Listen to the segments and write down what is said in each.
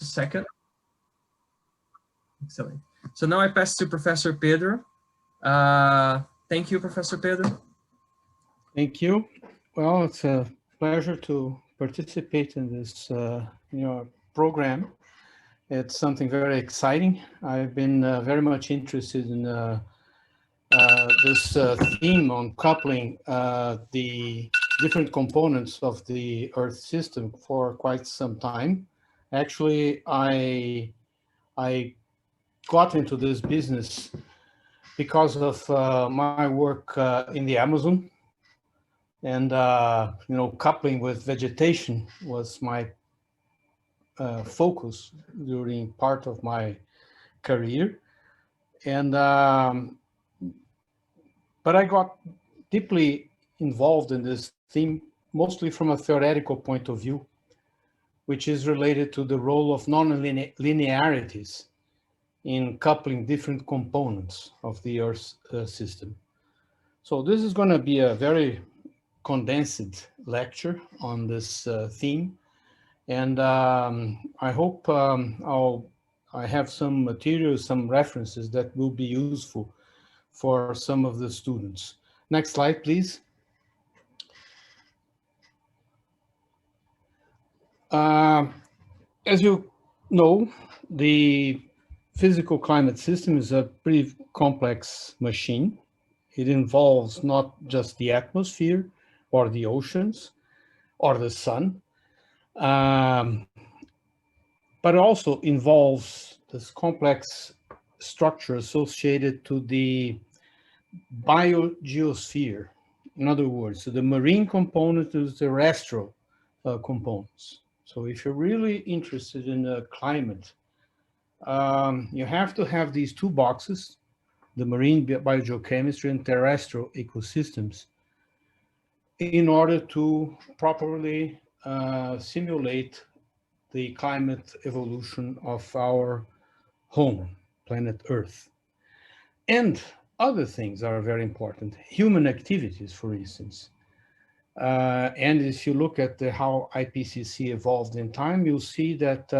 a second. Excellent. So now I pass to Professor Pedro. Thank you, Professor Pedro. Thank you. Well, it's a pleasure to participate in this program. It's something very exciting. I've been very much interested in this theme on coupling the different components of the Earth system for quite some time. Actually, I got into this business because of my work in the Amazon, and coupling with vegetation was my focus during part of my career, and but I got deeply involved in this theme, mostly from a theoretical point of view, which is related to the role of non-linearities in coupling different components of the Earth system. So this is going to be a very condensed lecture on this theme, and I hope I have some materials, some references that will be useful for some of the students. Next slide, please. As you know, the physical climate system is a pretty complex machine. It involves not just the atmosphere or the oceans or the sun, but also involves this complex structure associated to the biogeosphere. In other words, so the marine component is the terrestrial components. So if you're really interested in the climate, you have to have these two boxes, the marine biogeochemistry and terrestrial ecosystems, in order to properly simulate the climate evolution of our home, planet Earth. And other things are very important, human activities, for instance. And if you look at how IPCC evolved in time, you'll see that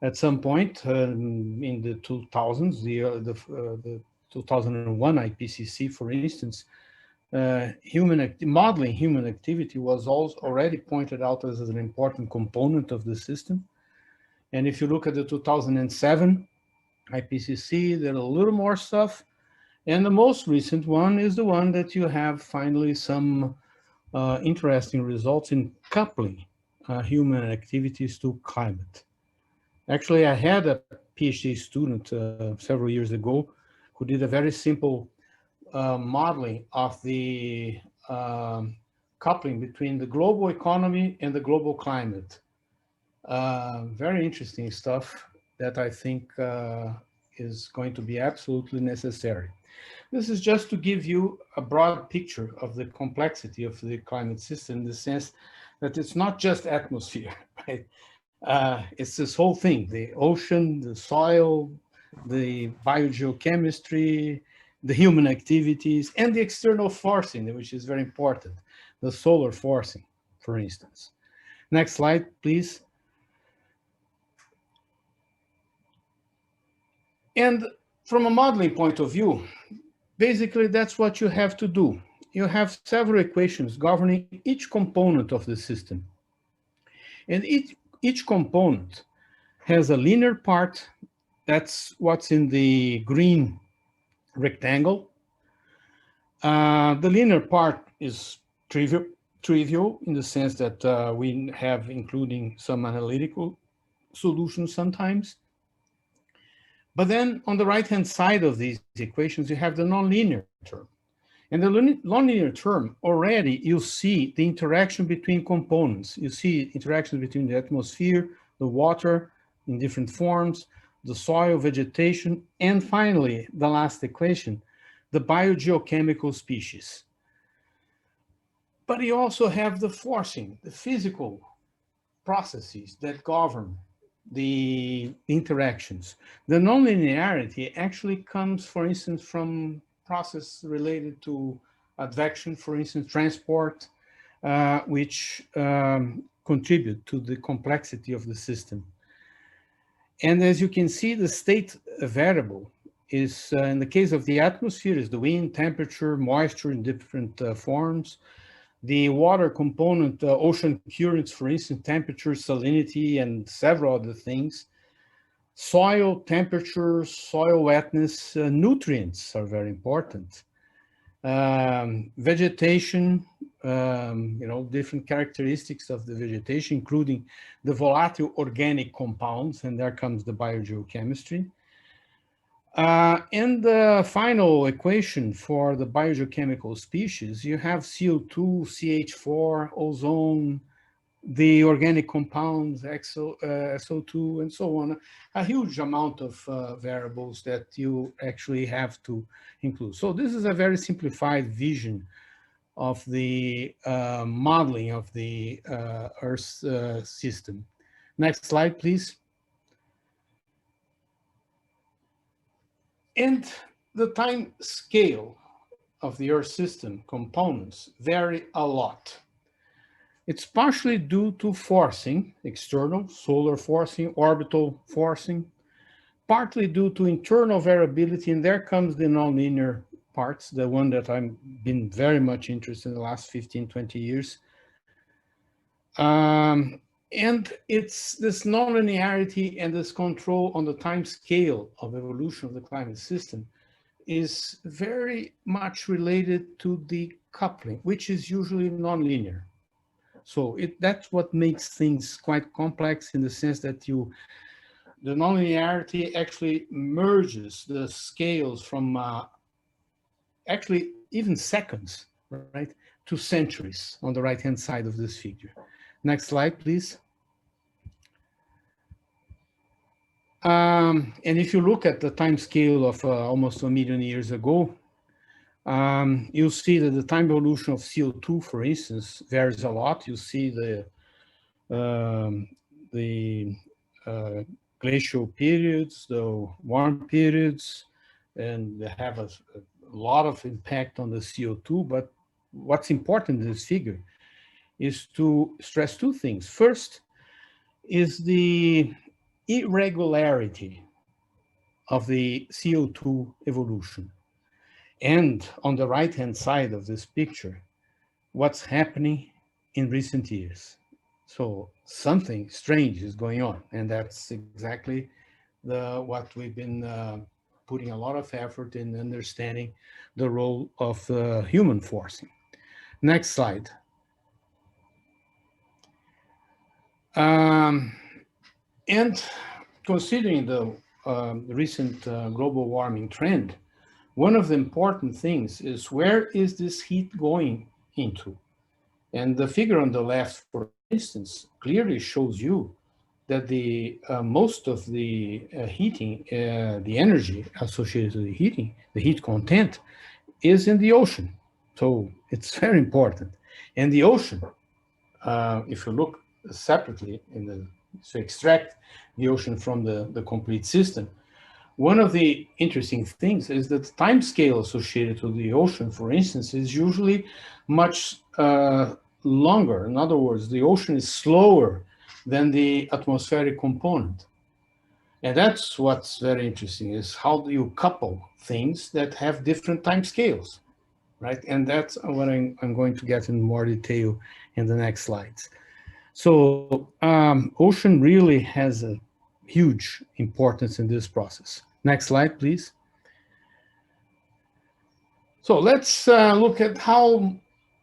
at some point in the 2000s, the 2001 IPCC, for instance, modeling human activity was also already pointed out as an important component of the system. And if you look at the 2007 IPCC, there's a little more stuff. And the most recent one is the one that you have finally some interesting results in coupling human activities to climate. Actually, I had a PhD student several years ago who did a very simple modeling of the coupling between the global economy and the global climate. Very interesting stuff that I think is going to be absolutely necessary. This is just to give you a broad picture of the complexity of the climate system in the sense that it's not just atmosphere, right? It's this whole thing, the ocean, the soil, the biogeochemistry, the human activities, and the external forcing, which is very important, the solar forcing, for instance. Next slide, please. And from a modeling point of view, basically that's what you have to do. You have several equations governing each component of the system. And each component has a linear part, that's what's in the green rectangle. The linear part is trivial in the sense that we have including some analytical solutions sometimes. But then on the right-hand side of these equations, you have the nonlinear term. And the nonlinear term, already you see the interaction between components. You see interactions between the atmosphere, the water in different forms, the soil, vegetation, and finally, the last equation, the biogeochemical species. But you also have the forcing, the physical processes that govern the interactions. The nonlinearity actually comes, for instance, from process related to advection, for instance, transport, which contribute to the complexity of the system. And as you can see, the state variable is, in the case of the atmosphere, is the wind, temperature, moisture in different forms. The water component, ocean currents, for instance, temperature, salinity, and several other things. Soil temperature, soil wetness, nutrients are very important. Vegetation, different characteristics of the vegetation, including the volatile organic compounds, and there comes the biogeochemistry. And the final equation for the biogeochemical species, you have CO2, CH4, ozone, the organic compounds, SO2, and so on, a huge amount of variables that you actually have to include. So this is a very simplified vision of the modeling of the Earth system. Next slide, please. And the time scale of the Earth system components vary a lot. It's partially due to forcing, external, solar forcing, orbital forcing, partly due to internal variability, and there comes the nonlinear parts, the one that I've been very much interested in the last 15, 20 years. And it's this nonlinearity and this control on the time scale of evolution of the climate system is very much related to the coupling, which is usually nonlinear. So that's what makes things quite complex in the sense that the nonlinearity actually merges the scales from actually even seconds, right, to centuries on the right-hand side of this figure. Next slide, please. And if you look at the time scale of almost 1 million years ago, you'll see that the time evolution of CO2, for instance, varies a lot. You see the glacial periods, the warm periods, and they have a lot of impact on the CO2. But what's important in this figure is to stress two things. First is the irregularity of the CO2 evolution. And on the right-hand side of this picture, what's happening in recent years. So something strange is going on, and that's exactly what we've been putting a lot of effort in understanding the role of human forcing. Next slide. And considering the recent global warming trend, one of the important things is where is this heat going into? And the figure on the left, for instance, clearly shows you that the most of the heating, the energy associated with the heating, the heat content, is in the ocean. So it's very important. And the ocean, if you look separately, so extract the ocean from the complete system, one of the interesting things is that the time scale associated with the ocean, for instance, is usually much longer. In other words, the ocean is slower than the atmospheric component. And that's what's very interesting, is how do you couple things that have different time scales, right? And that's what I'm going to get in more detail in the next slides. So ocean really has a huge importance in this process. Next slide, please. So let's look at how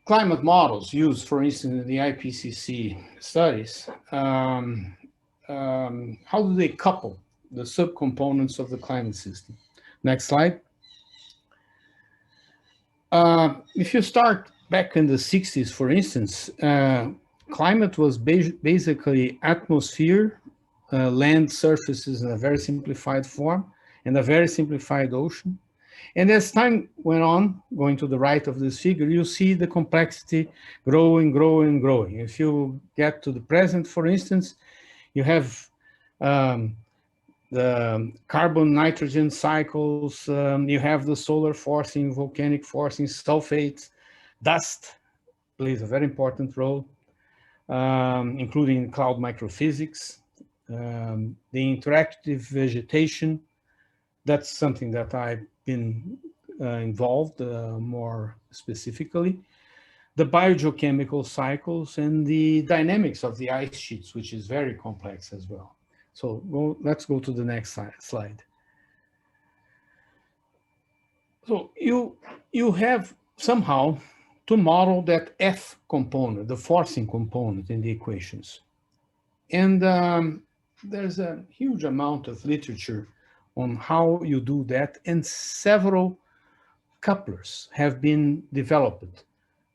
climate models used, for instance, in the IPCC studies, how do they couple the subcomponents of the climate system? Next slide. If you start back in the 60s, for instance, climate was basically atmosphere, land surfaces in a very simplified form, and a very simplified ocean. And as time went on, going to the right of this figure, you see the complexity growing, growing, growing. If you get to the present, for instance, you have the carbon nitrogen cycles, you have the solar forcing, volcanic forcing, sulfates, dust plays a very important role, including cloud microphysics. the interactive vegetation, that's something that I've been involved more specifically. The biogeochemical cycles and the dynamics of the ice sheets, which is very complex as well. So let's go to the next slide. So you have somehow to model that F component, the forcing component in the equations. And there's a huge amount of literature on how you do that, and several couplers have been developed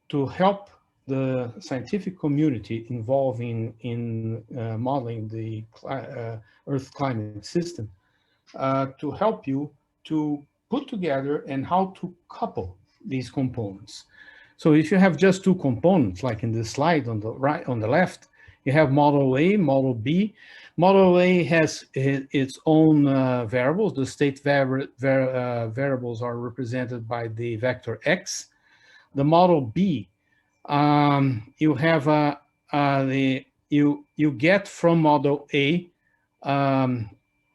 to help the scientific community involved in modeling the Earth climate system to help you to put together and how to couple these components. So if you have just two components, like in this slide on the right, on the left, you have model A, model B. Model A has its own variables. The state variables are represented by the vector X. The model B, you have you get from model A,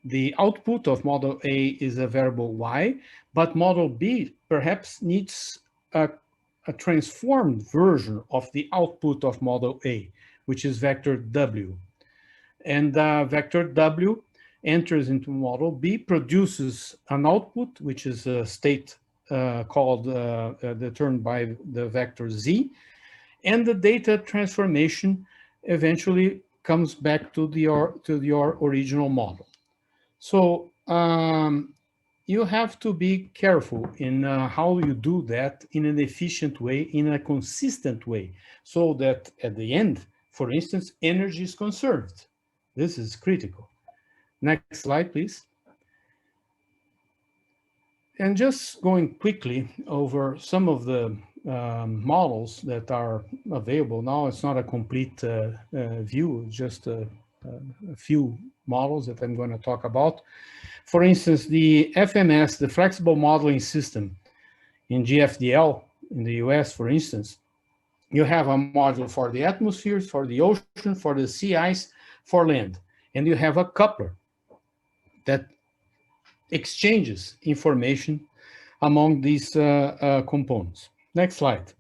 the output of model A is a variable Y, but model B perhaps needs a transformed version of the output of model A, which is vector W. And vector W enters into model B, produces an output, which is a state called determined by the vector Z, and the data transformation eventually comes back to your original model. So you have to be careful in how you do that in an efficient way, in a consistent way, so that at the end, for instance, energy is conserved. This is critical. Next slide, please. And just going quickly over some of the models that are available now. It's not a complete view, just a few models that I'm going to talk about. For instance, the FMS, the Flexible Modeling System in GFDL in the US, for instance, you have a module for the atmosphere, for the ocean, for the sea ice, for land. And you have a coupler that exchanges information among these components. Next slide.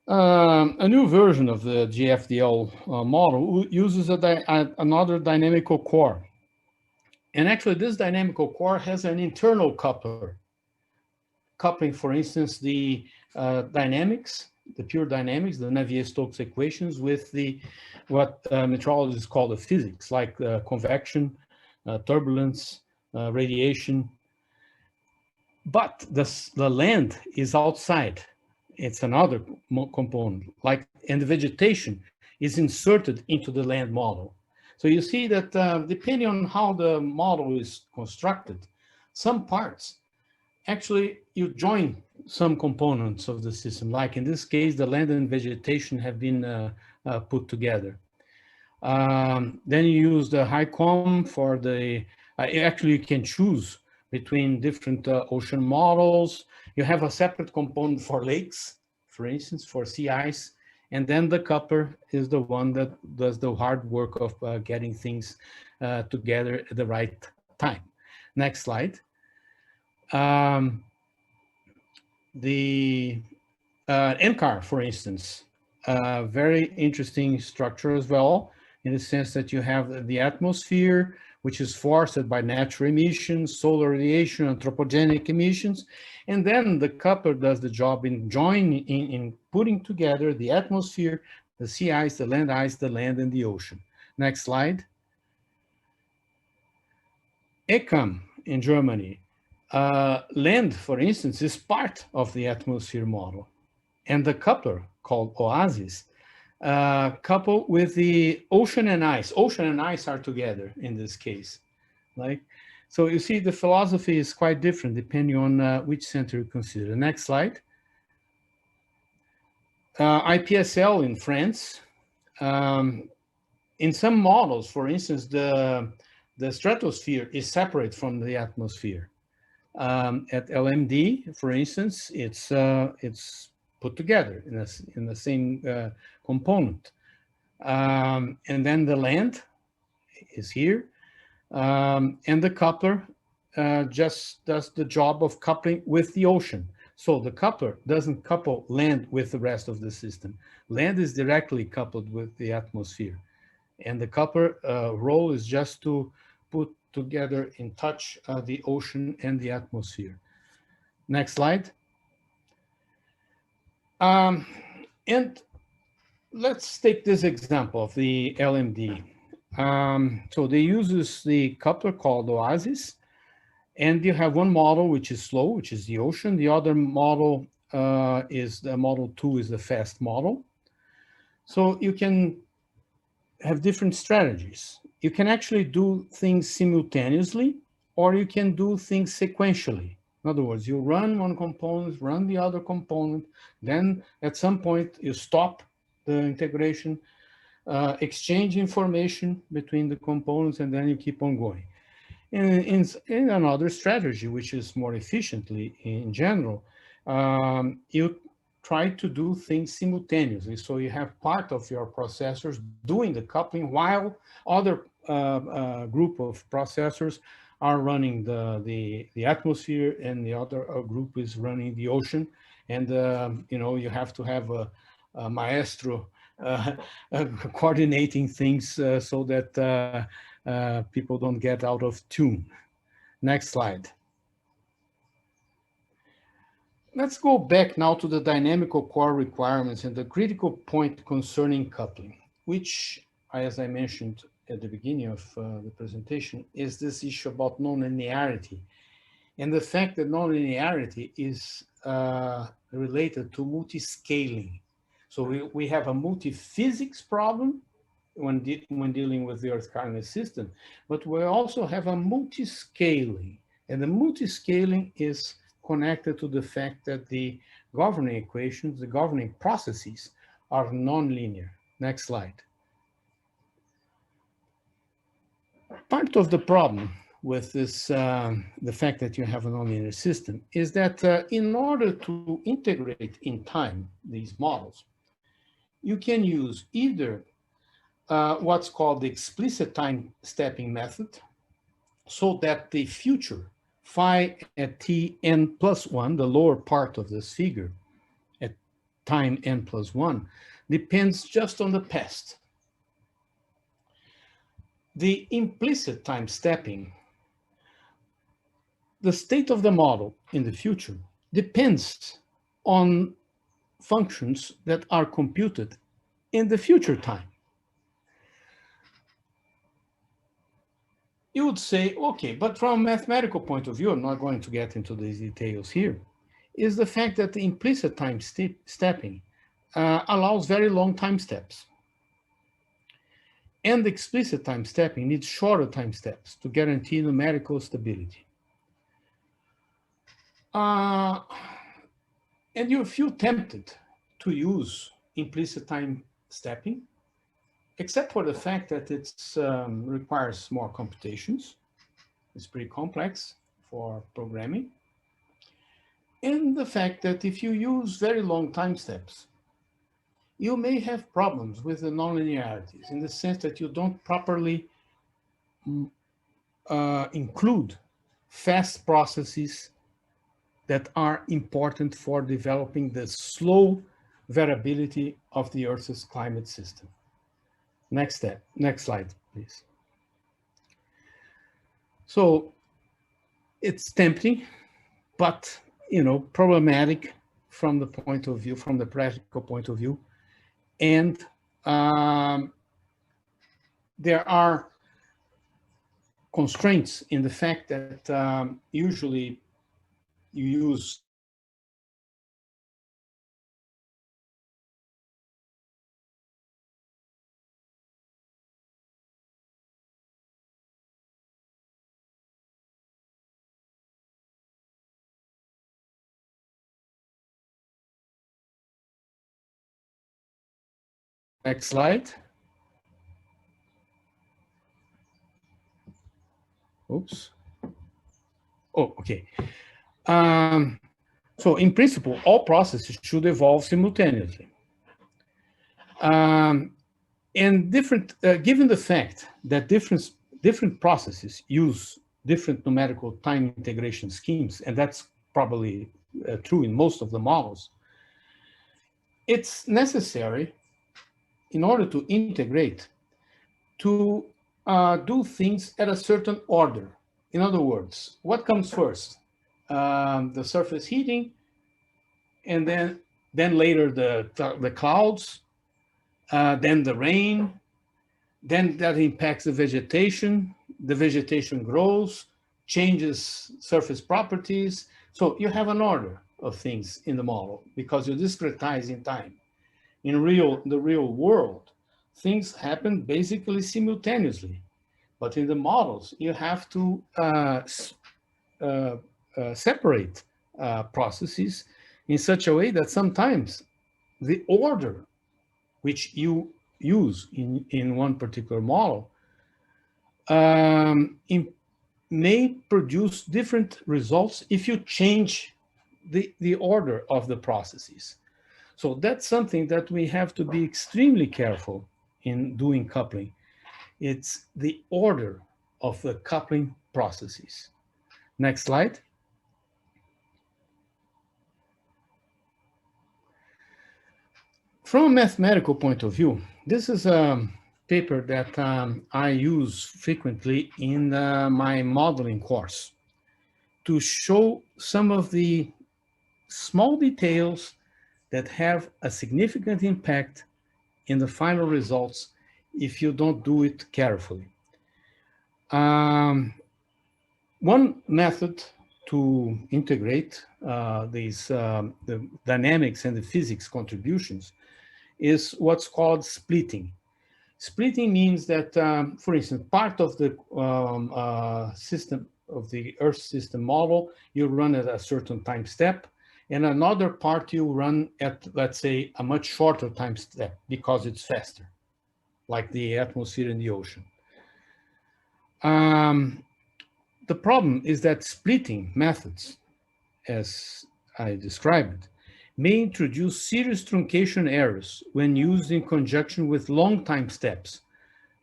A new version of the GFDL model uses another dynamical core. And actually, this dynamical core has an internal coupler, coupling, for instance, the dynamics, the pure dynamics, the Navier-Stokes equations, with the what meteorologists call the physics, like convection, turbulence, radiation. But the land is outside. It's another component, like, and the vegetation is inserted into the land model. So you see that depending on how the model is constructed, some parts, actually you join some components of the system, like in this case, the land and vegetation have been put together. Then you use the HICOM for the, actually you can choose between different ocean models. You have a separate component for lakes, for instance, for sea ice, and then the coupler is the one that does the hard work of getting things together at the right time. Next slide. The NCAR, for instance, very interesting structure as well, in the sense that you have the atmosphere, which is forced by natural emissions, solar radiation, anthropogenic emissions. And then the coupler does the job in joining, in putting together the atmosphere, the sea ice, the land, and the ocean. Next slide. ECAM in Germany. Land, for instance, is part of the atmosphere model. And the coupler, called OASIS, coupled with the ocean and ice. Ocean and ice are together in this case. Like, so you see the philosophy is quite different depending on which center you consider. Next slide. IPSL in France. In some models, for instance, the stratosphere is separate from the atmosphere. At LMD, for instance, it's put together in the same component. And then the land is here. And the coupler just does the job of coupling with the ocean. So the coupler doesn't couple land with the rest of the system. Land is directly coupled with the atmosphere. And the coupler role is just to put together in touch the ocean and the atmosphere. Next slide. And let's take this example of the LMD. So they use the coupler called Oasis, and you have one model which is slow, which is the ocean. The other model is the model 2 is the fast model. So you can have different strategies. You can actually do things simultaneously, or you can do things sequentially. In other words, you run one component, run the other component, then at some point you stop the integration, exchange information between the components, and then you keep on going. In another strategy, which is more efficiently in general, you try to do things simultaneously. So you have part of your processors doing the coupling while other group of processors are running the atmosphere, and the other group is running the ocean. And you have to have a maestro coordinating things so that people don't get out of tune. Next slide. Let's go back now to the dynamical core requirements and the critical point concerning coupling, which, as I mentioned at the beginning of the presentation, is this issue about nonlinearity, and the fact that nonlinearity is related to multiscaling. So we have a multi-physics problem when dealing with the Earth climate system, but we also have a multi-scaling, and the multi-scaling is connected to the fact that the governing equations, the governing processes are nonlinear. Next slide. Part of the problem with this, the fact that you have a nonlinear system, is that in order to integrate in time these models, you can use either what's called the explicit time stepping method, so that the future phi at Tn plus 1, the lower part of this figure, at time n plus 1, depends just on the past. The implicit time stepping, the state of the model in the future, depends on functions that are computed in the future time. You would say, okay, but from a mathematical point of view, I'm not going to get into these details here, is the fact that the implicit time stepping allows very long time steps. And the explicit time stepping needs shorter time steps to guarantee numerical stability. And you feel tempted to use implicit time stepping, except for the fact that it requires more computations. It's pretty complex for programming. And the fact that if you use very long time steps, you may have problems with the nonlinearities, in the sense that you don't properly include fast processes that are important for developing the slow variability of the Earth's climate system. Next slide, please. So it's tempting, but problematic from the point of view, from the practical point of view. And there are constraints in the fact that usually you use next slide. Oops. Oh, okay. So in principle, all processes should evolve simultaneously. And given the fact that different processes use different numerical time integration schemes, and that's probably true in most of the models, it's necessary in order to integrate to do things at a certain order. In other words, what comes first? The surface heating, and then later the clouds, then the rain, then that impacts the vegetation grows, changes surface properties. So you have an order of things in the model because you discretize in time. In the real world, things happen basically simultaneously. But in the models, you have to separate processes in such a way that sometimes the order which you use in one particular model may produce different results if you change the order of the processes. So that's something that we have to be extremely careful in doing coupling. It's the order of the coupling processes. Next slide. From a mathematical point of view, this is a paper that I use frequently in my modeling course to show some of the small details that have a significant impact in the final results if you don't do it carefully. One method to integrate the dynamics and the physics contributions is what's called splitting. Splitting means that, for instance, part of the system of the Earth system model, you run at a certain time step, and another part you run at, let's say, a much shorter time step because it's faster, like the atmosphere and the ocean. The problem is that splitting methods, as I described, may introduce serious truncation errors when used in conjunction with long time steps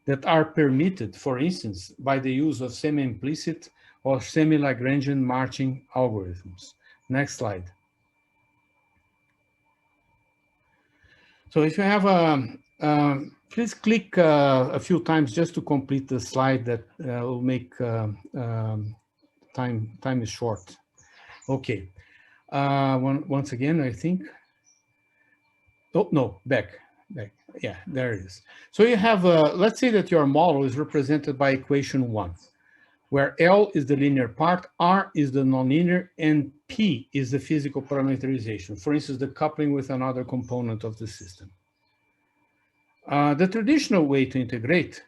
that are permitted, for instance, by the use of semi-implicit or semi-Lagrangian marching algorithms. Next slide. So if you have please click a few times just to complete the slide that will make time is short. Okay. Once again, I think. Oh, no, back. Yeah, there it is. So you have, let's say that your model is represented by equation 1, where L is the linear part, R is the nonlinear, and P is the physical parameterization. For instance, the coupling with another component of the system. The traditional way to integrate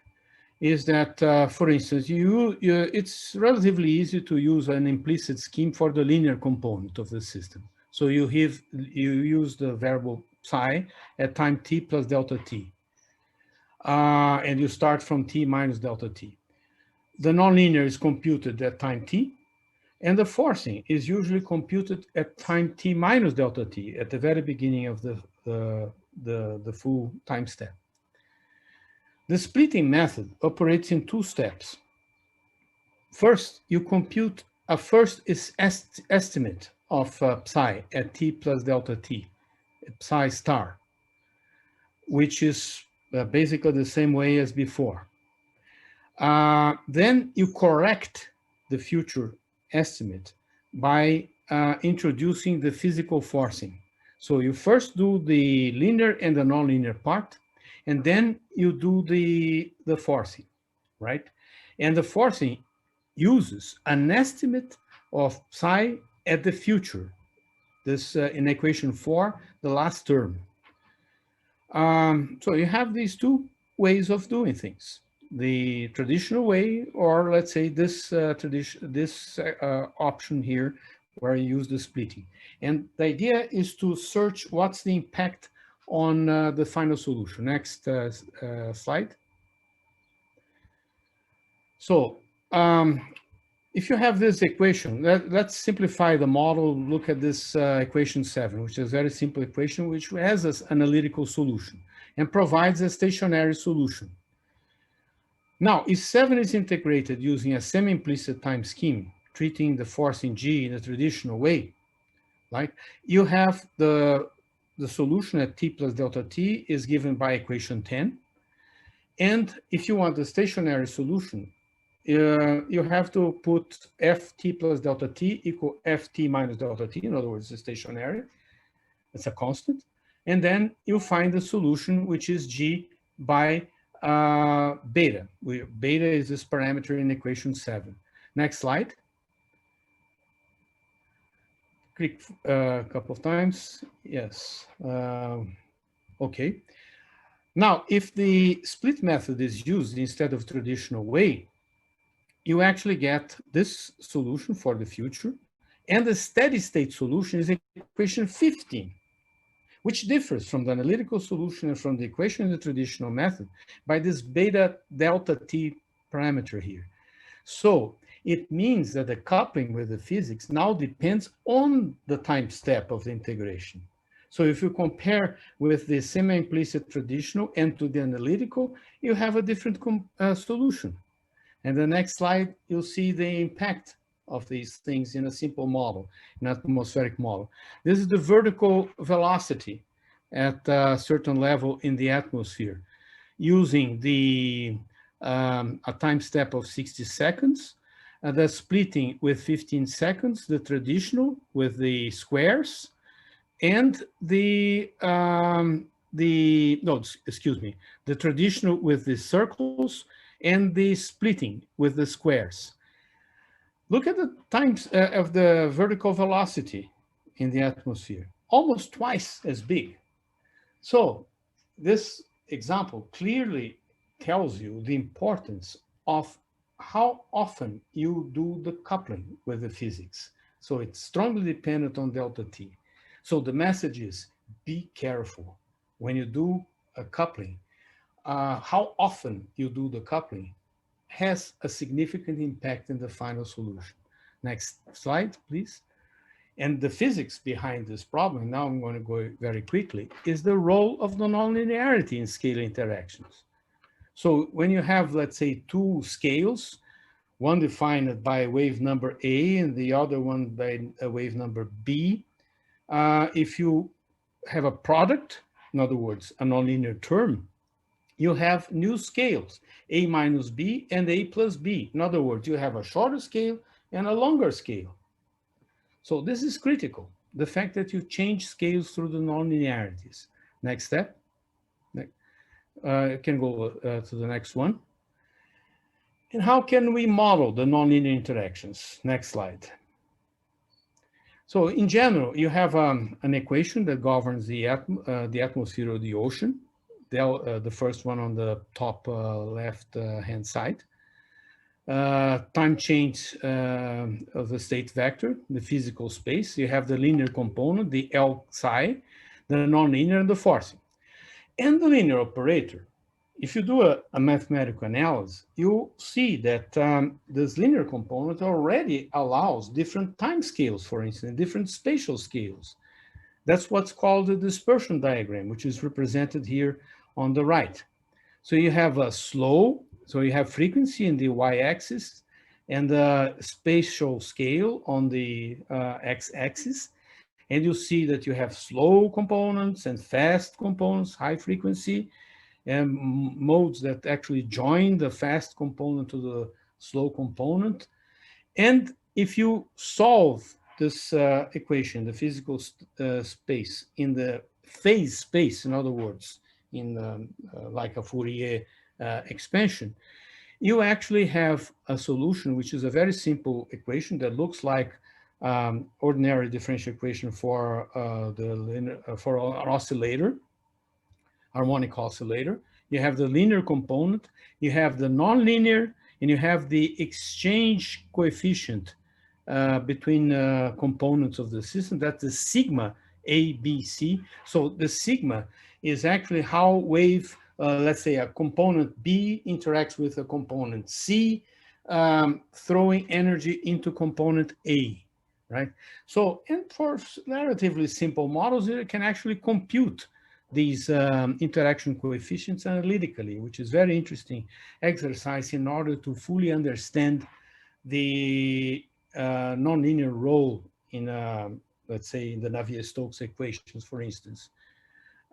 is that, for instance, it's relatively easy to use an implicit scheme for the linear component of the system. So you use the variable psi at time t plus delta t. And you start from t minus delta t. The nonlinear is computed at time t, and the forcing is usually computed at time t minus delta t, at the very beginning of the full time step. The splitting method operates in 2 steps. First, you compute a first estimate of psi at t plus delta t, psi star, which is basically the same way as before. Then you correct the future estimate by introducing the physical forcing. So you first do the linear and the nonlinear part, and then you do the forcing, right? And the forcing uses an estimate of psi at the future. This in equation 4, the last term. So you have these 2 ways of doing things. The traditional way, or let's say this option here, where you use the splitting. And the idea is to search what's the impact on the final solution. Next slide. So if you have this equation, let's simplify the model. Look at this equation 7, which is a very simple equation, which has an analytical solution. and provides a stationary solution. Now, if 7 is integrated using a semi-implicit time scheme, treating the force in G in a traditional way, right? You have the solution at T plus delta T is given by equation 10. And if you want the stationary solution, you have to put Ft plus delta T equal Ft minus delta T. In other words, it's stationary. It's a constant. And then you find the solution, which is G by beta. Beta is this parameter in equation 7. Next slide. Click a couple of times. Yes. Okay. Now, if the split method is used instead of traditional way, you actually get this solution for the future. And the steady state solution is equation 15, which differs from the analytical solution and from the equation in the traditional method by this beta delta T parameter here. So it means that the coupling with the physics now depends on the time step of the integration. So if you compare with the semi-implicit traditional and to the analytical, you have a different solution. And the next slide, you'll see the impact of these things in a simple model, an atmospheric model. This is the vertical velocity at a certain level in the atmosphere using a time step of 60 seconds, the splitting with 15 seconds, the traditional with the squares, and the traditional with the circles and the splitting with the squares. Look at the times of the vertical velocity in the atmosphere, almost twice as big. So this example clearly tells you the importance of how often you do the coupling with the physics. So it's strongly dependent on delta T. So the message is, be careful when you do a coupling. How often you do the coupling has a significant impact in the final solution. Next slide, please. And the physics behind this problem, now I'm going to go very quickly, is the role of the nonlinearity in scale interactions. So when you have, let's say, two scales, one defined by wave number A and the other one by a wave number B, if you have a product, in other words, a nonlinear term, you have new scales, A minus B and A plus B. In other words, you have a shorter scale and a longer scale. So this is critical, the fact that you change scales through the nonlinearities. Next step. You can go to the next one. And how can we model the nonlinear interactions? Next slide. So in general, you have an equation that governs the atmosphere of the ocean. The first one on the top left-hand side. Time change of the state vector, the physical space. You have the linear component, the L psi, the nonlinear, and the forcing. And the linear operator. If you do a mathematical analysis, you see that this linear component already allows different time scales, for instance, different spatial scales. That's what's called the dispersion diagram, which is represented here on the right. So you have a slow, so you have frequency in the y-axis and the spatial scale on the x-axis. And you see that you have slow components and fast components, high frequency, and modes that actually join the fast component to the slow component. And if you solve this equation, the physical space in the phase space, in other words, in like a Fourier expansion, you actually have a solution which is a very simple equation that looks like ordinary differential equation for for an oscillator, harmonic oscillator. You have the linear component, you have the nonlinear, and you have the exchange coefficient between components of the system. That's the sigma A, B, C. So the sigma is actually how wave, let's say a component B interacts with a component C, throwing energy into component A, right? So, and for relatively simple models, you can actually compute these interaction coefficients analytically, which is very interesting exercise in order to fully understand the nonlinear role in, let's say, in the Navier-Stokes equations, for instance.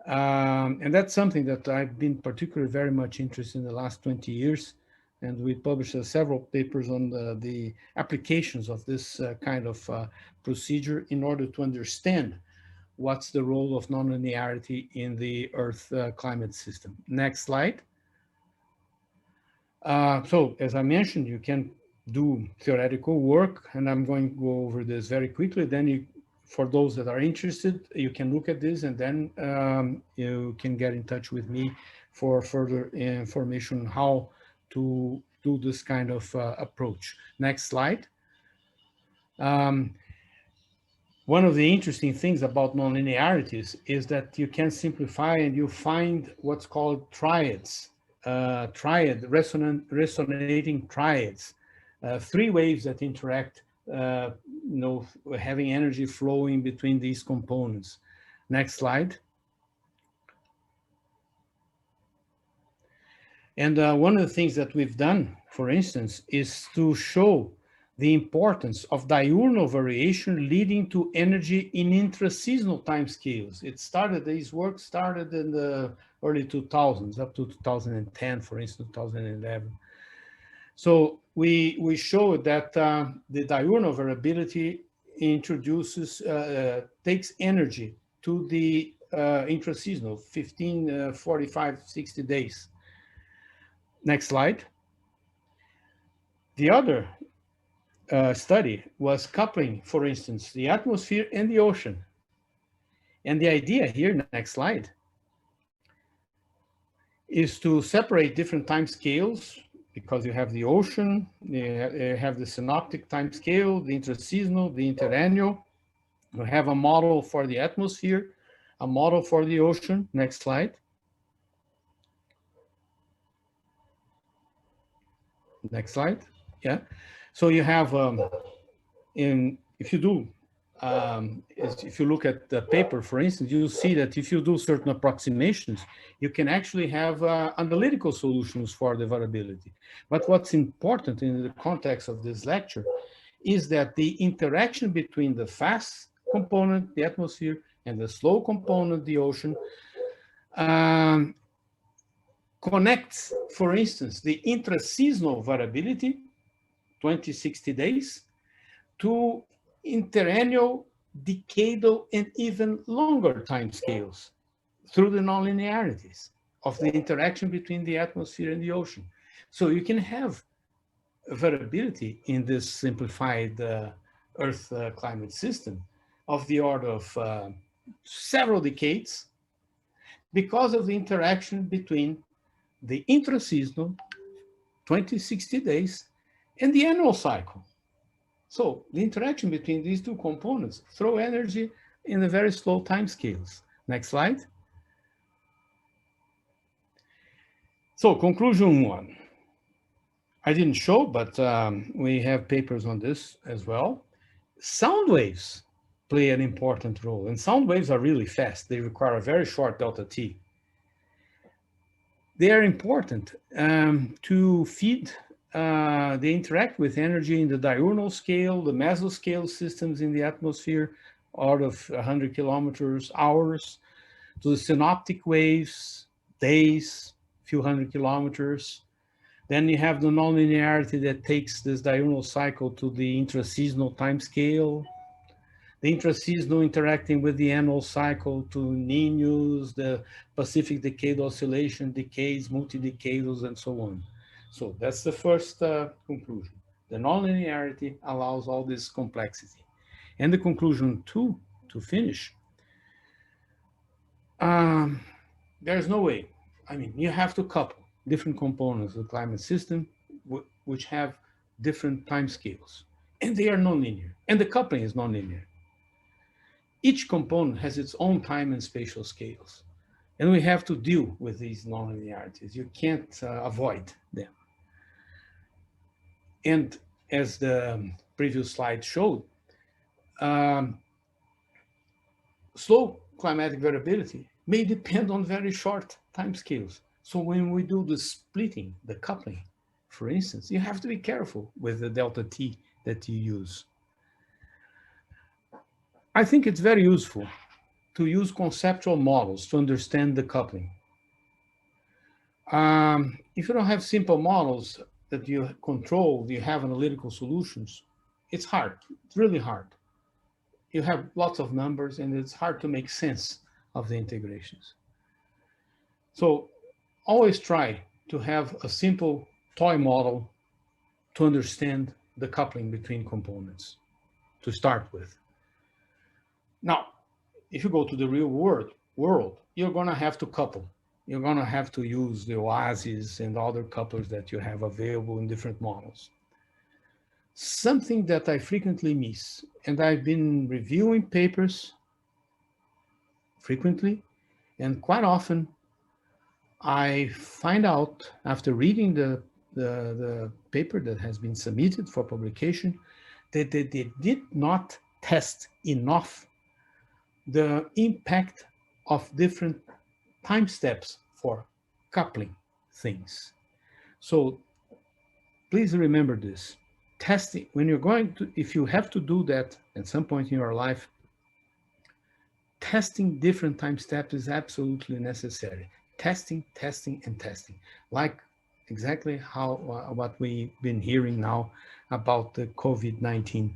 And that's something that I've been particularly very much interested in the last 20 years. And we published several papers on the applications of this kind of procedure in order to understand what's the role of nonlinearity in the Earth climate system. Next slide. So as I mentioned, you can do theoretical work, and I'm going to go over this very quickly. Then for those that are interested, you can look at this, and then you can get in touch with me for further information on how to do this kind of approach. Next slide. One of the interesting things about nonlinearities is that you can simplify and you find what's called triads, resonating triads, three waves that interact, having energy flowing between these components. Next slide. And one of the things that we've done, for instance, is to show the importance of diurnal variation leading to energy in intraseasonal timescales. This work started in the early 2000s, up to 2010, for instance, 2011. So we showed that the diurnal variability takes energy to the intraseasonal, 15, 45, 60 days. Next slide. The other study was coupling, for instance, the atmosphere and the ocean. And the idea here, next slide, is to separate different time scales, because you have the ocean, you have the synoptic time scale, the intraseasonal, the interannual. You have a model for the atmosphere, a model for the ocean. Next slide. Next slide. Yeah. So you have, if you look at the paper, for instance, you'll see that if you do certain approximations, you can actually have analytical solutions for the variability. But what's important in the context of this lecture is that the interaction between the fast component, the atmosphere, and the slow component, the ocean, connects, for instance, the intraseasonal variability, 20, 60 days, to interannual, decadal, and even longer timescales through the nonlinearities of the interaction between the atmosphere and the ocean. So you can have variability in this simplified Earth climate system of the order of several decades because of the interaction between the intraseasonal, 20, 60 days, and the annual cycle. So the interaction between these two components throw energy in the very slow timescales. Next slide. So conclusion one. I didn't show, but we have papers on this as well. Sound waves play an important role, and sound waves are really fast. They require a very short delta T. They are important to feed, they interact with energy in the diurnal scale, the mesoscale systems in the atmosphere, out of 100 kilometers, hours, to the synoptic waves, days, few hundred kilometers. Then you have the nonlinearity that takes this diurnal cycle to the intraseasonal time scale. The intraseasonal interacting with the annual cycle to Niños, the Pacific Decadal Oscillation, decades, multi-decadals, and so on. So that's the first conclusion. The nonlinearity allows all this complexity. And the conclusion two, to finish, there's no way. I mean, you have to couple different components of the climate system which have different time scales. And they are nonlinear. And the coupling is nonlinear. Each component has its own time and spatial scales. And we have to deal with these nonlinearities. You can't avoid them. And as the previous slide showed, slow climatic variability may depend on very short timescales. So when we do the splitting, the coupling, for instance, you have to be careful with the delta T that you use. I think it's very useful to use conceptual models to understand the coupling. If you don't have simple models that you control, you have analytical solutions, it's hard. It's really hard. You have lots of numbers and it's hard to make sense of the integrations. So always try to have a simple toy model to understand the coupling between components to start with. Now, if you go to the real world, you're going to have to couple. You're going to have to use the oases and other couplers that you have available in different models. Something that I frequently miss, and I've been reviewing papers frequently, and quite often I find out after reading the paper that has been submitted for publication that they did not test enough the impact of different time steps for coupling things. So please remember this. Testing, when you're going to, if you have to do that at some point in your life, testing different time steps is absolutely necessary. Testing, testing, and testing. Like exactly how what we've been hearing now about the COVID-19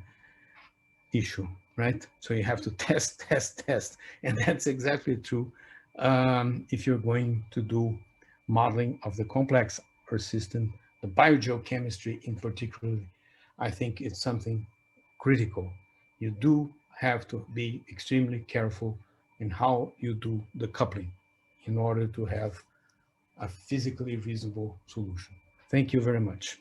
issue, right? So you have to test, test, test. And that's exactly true if you're going to do modeling of the complex Earth system, the biogeochemistry in particular. I think it's something critical. You do have to be extremely careful in how you do the coupling in order to have a physically reasonable solution. Thank you very much.